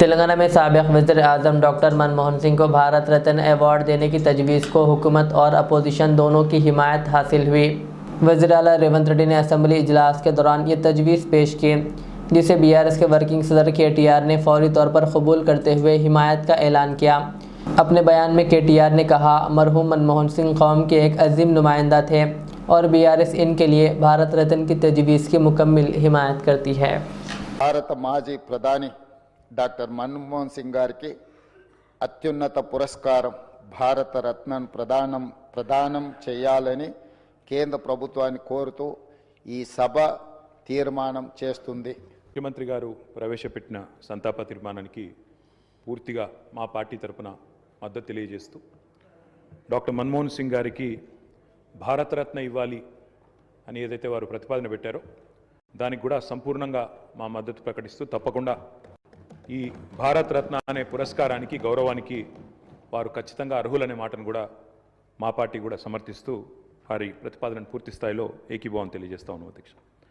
तेलंगाना में साबिक़ वज़ीर आज़म डॉक्टर मनमोहन सिंह को भारत रत्न अवार्ड देने की तजवीज़ को हुकूमत और अपोजिशन दोनों की हिमायत हासिल हुई। वज़ीर आला रेवंत रेड्डी ने असम्बली इजलास के दौरान ये तजवीज़ पेश की, जिसे BRS के वर्किंग सदर KTR ने फौरी तौर पर कबूल करते हुए हिमायत का ऐलान किया। अपने बयान में KTR ने कहा, मरहूम मनमोहन सिंह कौम के एक अजीम नुमाइंदा थे और BRS इनके लिए भारत रत्न की तजवीज़ की मुकम्मल हिमायत करती है। भारत माजी प्रधानी డాక్టర్ మన్మోహన్ సింగ్ గారికి అత్యున్నత పురస్కారం భారత రత్నం ప్రదానం చేయాలని కేంద్ర ప్రభుత్వాన్ని కోరుతూ ఈ సభ తీర్మానం చేస్తుంది. ముఖ్యమంత్రి గారు ప్రవేశపెట్టిన సంతాప తీర్మానానికి పూర్తిగా మా పార్టీ తరపున మద్దతు తెలియజేస్తూ డాక్టర్ మన్మోహన్ సింగ్ గారికి భారతరత్న ఇవ్వాలి అని ఏదైతే వారు ప్రతిపాదన పెట్టారో దానికి కూడా సంపూర్ణంగా మా మద్దతు ప్రకటిస్తూ తప్పకుండా ఈ భారత రత్న అనే పురస్కారానికి గౌరవానికి వారు ఖచ్చితంగా అర్హులనే మాటను కూడా మా పార్టీ కూడా సమర్థిస్తూ వారి ప్రతిపాదనను పూర్తి స్థాయిలో ఏకీభావం తెలియజేస్తా ఉన్నాం అధ్యక్ష.